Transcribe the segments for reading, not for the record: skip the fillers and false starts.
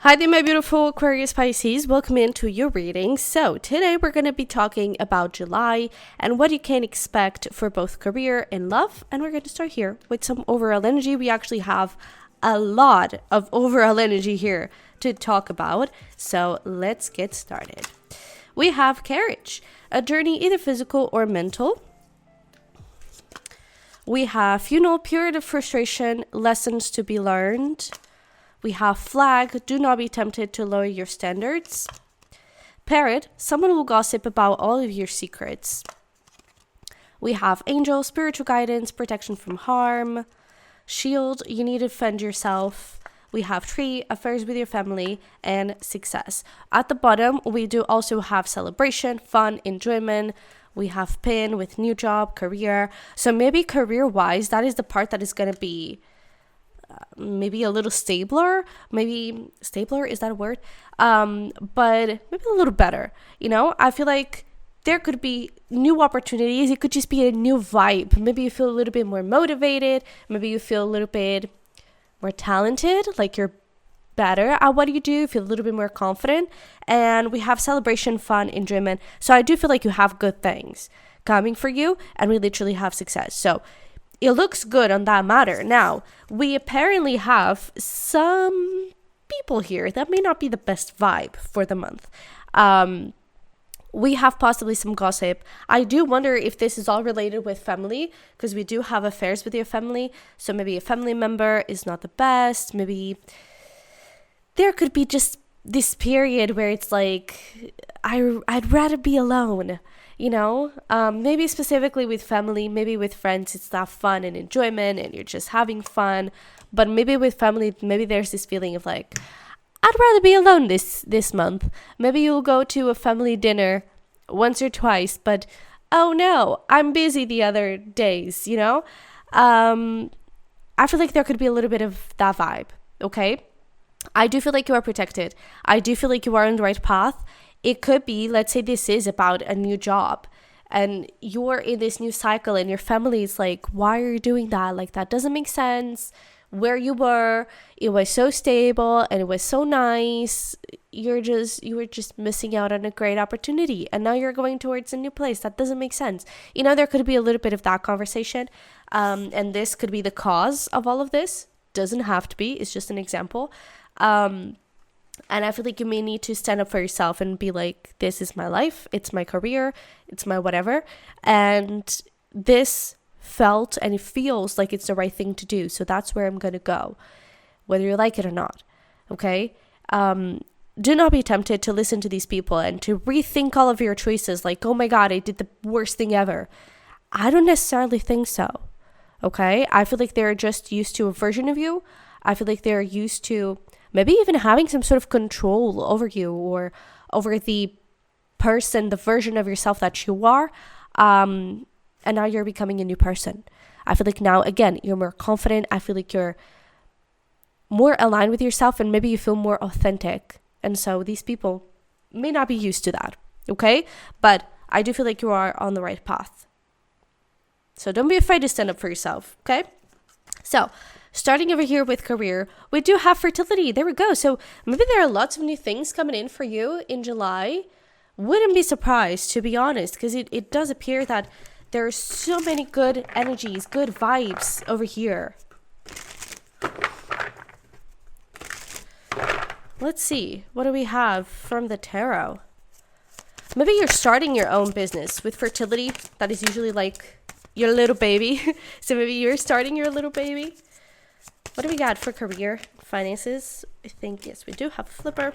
Hi there, my beautiful Aquarius Pisces. Welcome into your reading. So today we're going to be talking about July and what you can expect for both career and love. And we're going to start here with some overall energy. We actually have a lot of overall energy here to talk about. So let's get started. We have Carriage, a journey either physical or mental. We have Funeral, period of frustration, lessons to be learned. We have Flag, do not be tempted to lower your standards. Parrot, someone will gossip about all of your secrets. We have Angel, spiritual guidance, protection from harm. Shield, you need to defend yourself. We have Tree, affairs with your family, and Success. At the bottom, we do also have Celebration, fun, enjoyment. We have Pin with new job, career. So maybe career-wise, that is the part that is going to be maybe a little stabler, maybe stabler, is that a word? But maybe a little better. I feel like there could be new opportunities. It could just be a new vibe. Maybe you feel a little bit more motivated. Maybe you feel a little bit more talented, like you're better at what you do, feel a little bit more confident. And we have Celebration, fun, enjoyment. So I do feel like you have good things coming for you, and we literally have Success. So it looks good on that matter. Now, we apparently have some people here that may not be the best vibe for the month. We have possibly some gossip. I do wonder if this is all related with family, because we do have affairs with your family. So maybe a family member is not the best. Maybe there could be just this period where it's like, I'd rather be alone. Maybe specifically with family, maybe with friends, it's that fun and enjoyment and you're just having fun. But maybe with family, maybe there's this feeling of like, I'd rather be alone this month. Maybe you'll go to a family dinner once or twice, but oh no, I'm busy the other days, I feel like there could be a little bit of that vibe, okay? I do feel like you are protected. I do feel like you are on the right path. It could be, let's say this is about a new job and you're in this new cycle and your family is like, why are you doing that? Like, that doesn't make sense. Where you were, it was so stable and it was so nice. You were just missing out on a great opportunity. And now you're going towards a new place. That doesn't make sense. There could be a little bit of that conversation. And this could be the cause of all of this. Doesn't have to be. It's just an example. And I feel like you may need to stand up for yourself and be like, this is my life, it's my career, it's my whatever. And this felt and it feels like it's the right thing to do. So that's where I'm going to go, whether you like it or not. Okay? Do not be tempted to listen to these people and to rethink all of your choices. Like, oh my God, I did the worst thing ever. I don't necessarily think so. Okay? I feel like they're just used to a version of you. I feel like they're used to maybe even having some sort of control over you or over the person, the version of yourself that you are. And now you're becoming a new person. I feel like now, again, you're more confident. I feel like you're more aligned with yourself and maybe you feel more authentic. And so these people may not be used to that. Okay? But I do feel like you are on the right path. So don't be afraid to stand up for yourself. Okay? So starting over here with career, we do have fertility. There we go. So maybe there are lots of new things coming in for you in July. Wouldn't be surprised, to be honest, because it does appear that there are so many good energies, good vibes over here. Let's see. What do we have from the tarot? Maybe you're starting your own business with fertility. That is usually like your little baby. So maybe you're starting your little baby. What do we got for career, finances? I think, yes, we do have a flipper.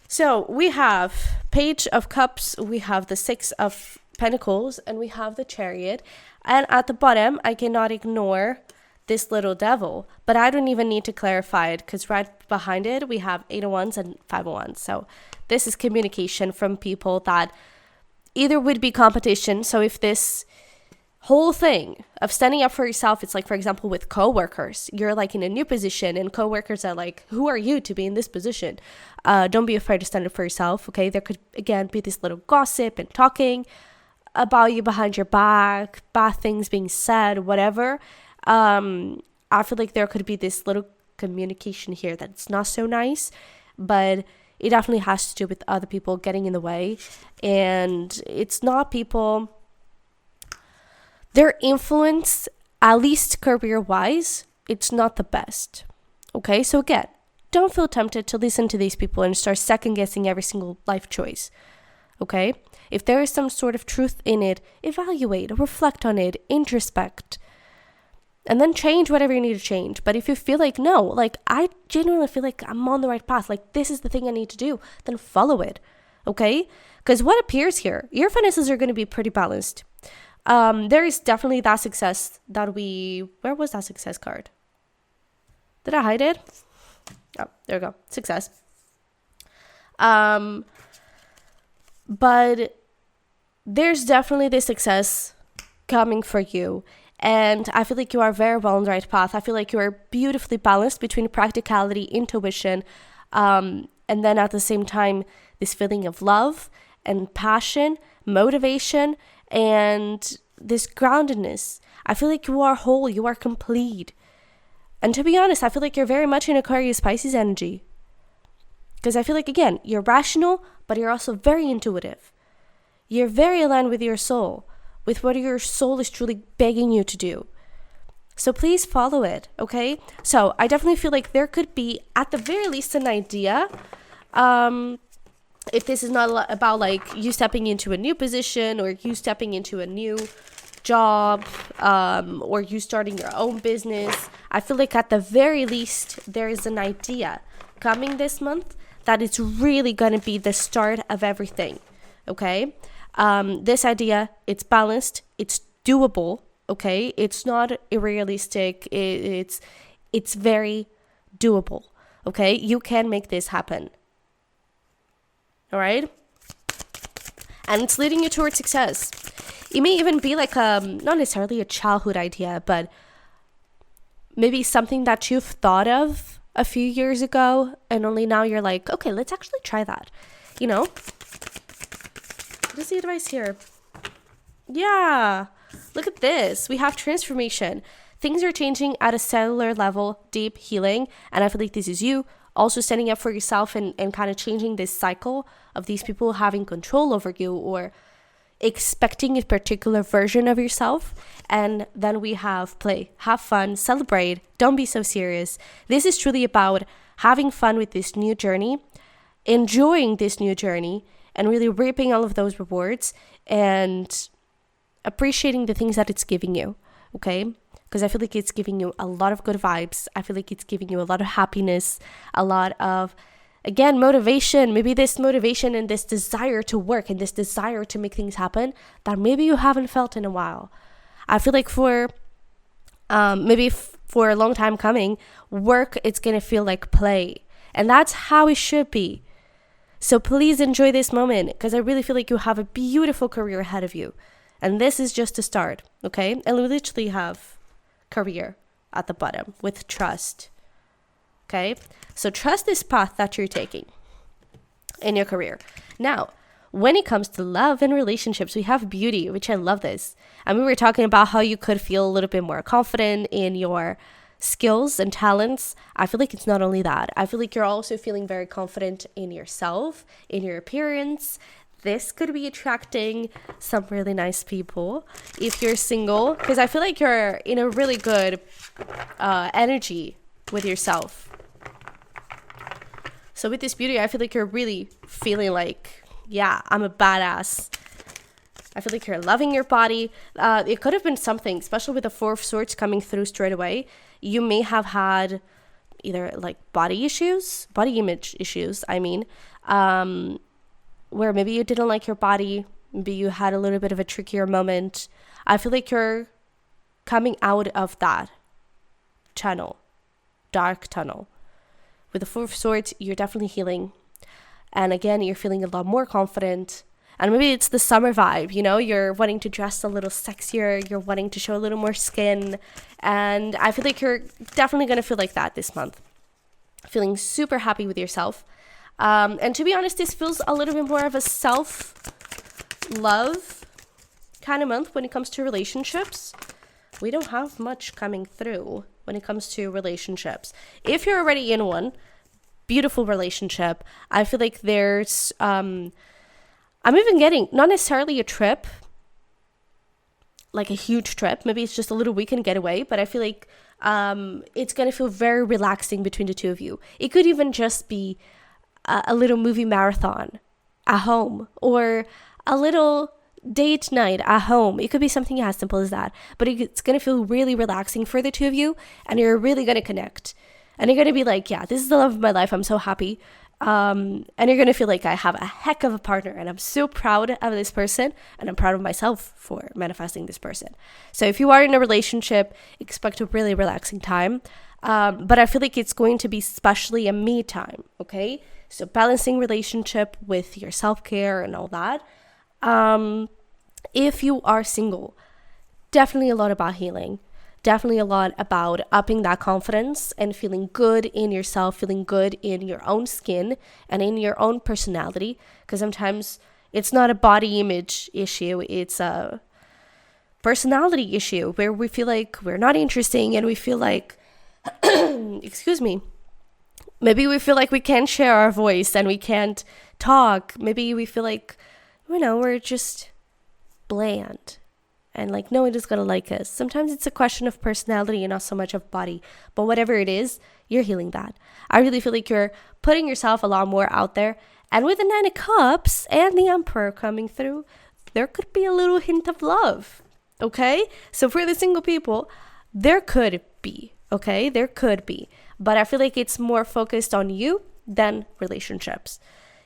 So we have Page of Cups, we have the Six of Pentacles, and we have the Chariot. And at the bottom, I cannot ignore this little devil, but I don't even need to clarify it because right behind it, we have 8 of Wands and 5 of Wands. So this is communication from people that either would be competition. So if this whole thing of standing up for yourself, it's like, for example, with coworkers, you're like in a new position and coworkers are like, who are you to be in this position? Don't be afraid to stand up for yourself. Okay. There could again be this little gossip and talking about you behind your back, bad things being said, whatever. I feel like there could be this little communication here that's not so nice, but it definitely has to do with other people getting in the way. And it's not people, their influence, at least career-wise, it's not the best. Okay, so again, don't feel tempted to listen to these people and start second-guessing every single life choice. Okay, if there is some sort of truth in it, evaluate, reflect on it, introspect, and then change whatever you need to change. But if you feel like, no, like I genuinely feel like I'm on the right path, like this is the thing I need to do, then follow it. Okay, because what appears here, your finances are going to be pretty balanced. There is definitely that success that where was that success card? Did I hide it? Oh, there we go. Success. But there's definitely this success coming for you. And I feel like you are very well on the right path. I feel like you are beautifully balanced between practicality, intuition, and then at the same time, this feeling of love and passion, motivation, and this groundedness. I feel like you are whole, you are complete. And to be honest, I feel like you're very much in Aquarius Pisces energy. Because I feel like, again, you're rational, but you're also very intuitive. You're very aligned with your soul, with what your soul is truly begging you to do. So please follow it, okay? So I definitely feel like there could be, at the very least, an idea. If this is not about like you stepping into a new position or you stepping into a new job, or you starting your own business, I feel like at the very least there is an idea coming this month that it's really going to be the start of everything. Okay, this idea, it's balanced, it's doable. Okay, it's not unrealistic, it's very doable. Okay, you can make this happen. All right, and it's leading you towards success. It may even be like not necessarily a childhood idea, but maybe something that you've thought of a few years ago, and only now you're like, okay, let's actually try that. You know? What is the advice here? Yeah, look at this. We have transformation. Things are changing at a cellular level, deep healing, and I feel like this is you also standing up for yourself and kind of changing this cycle of these people having control over you or expecting a particular version of yourself. And then we have play, have fun, celebrate, don't be so serious. This is truly about having fun with this new journey, enjoying this new journey, and really reaping all of those rewards and appreciating the things that it's giving you, okay? Because I feel like it's giving you a lot of good vibes. I feel like it's giving you a lot of happiness, a lot of, again, motivation. Maybe this motivation and this desire to work and this desire to make things happen that maybe you haven't felt in a while. I feel like for for a long time coming, work, it's going to feel like play. And that's how it should be. So please enjoy this moment, because I really feel like you have a beautiful career ahead of you. And this is just a start, okay? And we literally have career at the bottom with trust. Okay, so trust this path that you're taking in your career. Now, when it comes to love and relationships, we have beauty, which I love this. And we were talking about how you could feel a little bit more confident in your skills and talents. I feel like it's not only that. I feel like you're also feeling very confident in yourself, in your appearance. This could be attracting some really nice people if you're single, because I feel like you're in a really good energy with yourself. So with this beauty, I feel like you're really feeling like, yeah, I'm a badass. I feel like you're loving your body. It could have been something, especially with the Four of Swords coming through straight away. You may have had either like body image issues, where maybe you didn't like your body, maybe you had a little bit of a trickier moment. I feel like you're coming out of that dark tunnel. With the Four of Swords, you're definitely healing. And again, you're feeling a lot more confident. And maybe it's the summer vibe, you know, you're wanting to dress a little sexier, you're wanting to show a little more skin. And I feel like you're definitely going to feel like that this month. Feeling super happy with yourself. And to be honest, this feels a little bit more of a self-love kind of month when it comes to relationships. We don't have much coming through when it comes to relationships. If you're already in one, beautiful relationship, I feel like there's, I'm even getting not necessarily a trip, like a huge trip. Maybe it's just a little weekend getaway, but I feel like it's going to feel very relaxing between the two of you. It could even just be a little movie marathon at home, or a little date night at home. It could be something as simple as that, but it's going to feel really relaxing for the two of you, and you're really going to connect, and you're going to be like, yeah, this is the love of my life. I'm so happy. And you're going to feel like I have a heck of a partner, and I'm so proud of this person, and I'm proud of myself for manifesting this person. So if you are in a relationship, expect a really relaxing time. But I feel like it's going to be especially a me time. Okay. So balancing relationship with your self-care and all that. If you are single, definitely a lot about healing. Definitely a lot about upping that confidence and feeling good in yourself, feeling good in your own skin and in your own personality. Because sometimes it's not a body image issue, it's a personality issue where we feel like we're not interesting, and we feel like, excuse me, maybe we feel like we can't share our voice and we can't talk. Maybe we feel like, we're just bland. And like, no one is going to like us. Sometimes it's a question of personality and not so much of body. But whatever it is, you're healing that. I really feel like you're putting yourself a lot more out there. And with the 9 of Cups and the Emperor coming through, there could be a little hint of love. Okay? So for the single people, there could be. Okay? There could be. But I feel like it's more focused on you than relationships.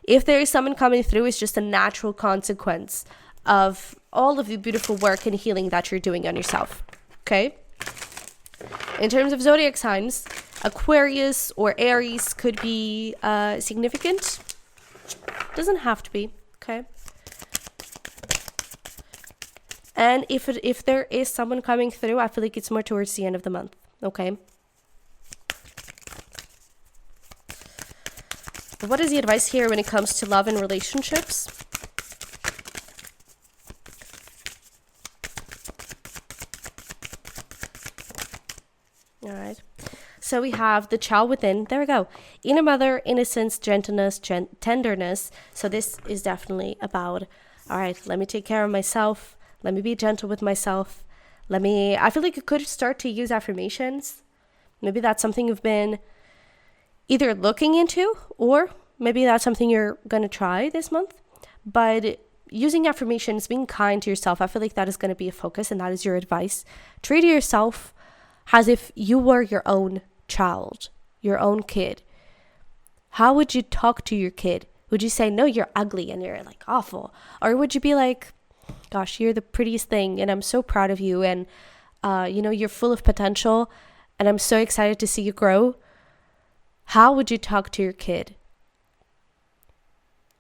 If there is someone coming through, it's just a natural consequence of all of the beautiful work and healing that you're doing on yourself. Okay? In terms of zodiac signs, Aquarius or Aries could be significant. Doesn't have to be. Okay? And if there is someone coming through, I feel like it's more towards the end of the month. Okay? What is the advice here when it comes to love and relationships? All right. So we have the child within. There we go. Inner mother, innocence, gentleness, tenderness. So this is definitely about, all right, let me take care of myself. Let me be gentle with myself. I feel like you could start to use affirmations. Maybe that's something you've been either looking into, or maybe that's something you're going to try this month. But using affirmations, being kind to yourself, I feel like that is going to be a focus, and that is your advice. Treat yourself as if you were your own child, your own kid. How would you talk to your kid? Would you say, no, you're ugly and you're like awful? Or would you be like, gosh, you're the prettiest thing and I'm so proud of you, and you're full of potential and I'm so excited to see you grow? How would you talk to your kid?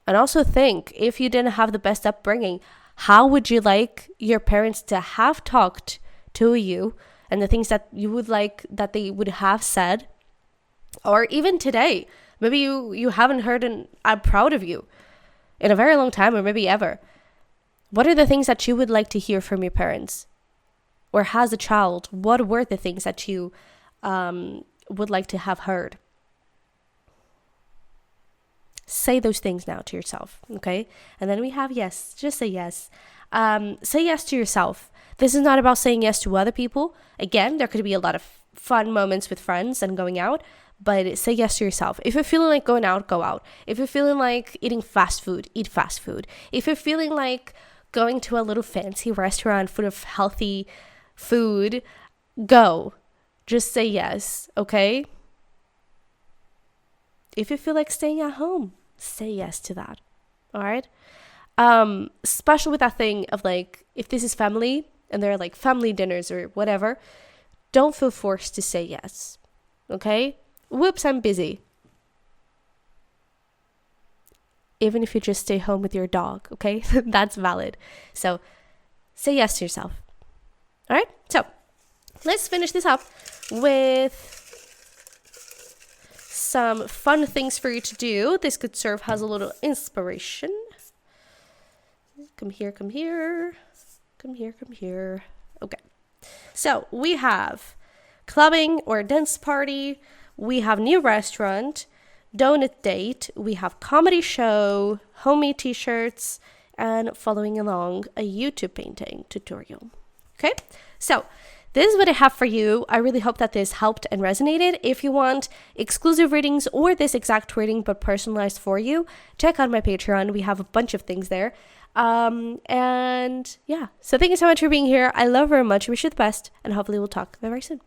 And also think, if you didn't have the best upbringing, how would you like your parents to have talked to you, and the things that you would like that they would have said? Or even today, maybe you haven't heard an "I'm proud of you" in a very long time, or maybe ever. What are the things that you would like to hear from your parents? Or as a child, what were the things that you would like to have heard? Say those things now to yourself, okay? And then we have yes. Just say yes. Say yes to yourself. This is not about saying yes to other people. Again, there could be a lot of fun moments with friends and going out, but say yes to yourself. If you're feeling like going out, go out. If you're feeling like eating fast food, eat fast food. If you're feeling like going to a little fancy restaurant full of healthy food, go. Just say yes, okay? If you feel like staying at home, say yes to that. All right? Especially with that thing of like, if this is family and there are like family dinners or whatever, don't feel forced to say yes. Okay? Whoops, I'm busy. Even if you just stay home with your dog, okay? That's valid. So say yes to yourself. All right? So let's finish this up with some fun things for you to do. This could serve as a little inspiration. Come here, come here. Come here, come here. Okay. So we have clubbing or dance party. We have new restaurant, donut date. We have comedy show, homemade t-shirts, and following along a YouTube painting tutorial. Okay, so this is what I have for you. I really hope that this helped and resonated. If you want exclusive readings or this exact reading but personalized for you, check out my Patreon. We have a bunch of things there. And yeah, so thank you so much for being here. I love you very much. Wish you the best, and hopefully we'll talk very soon.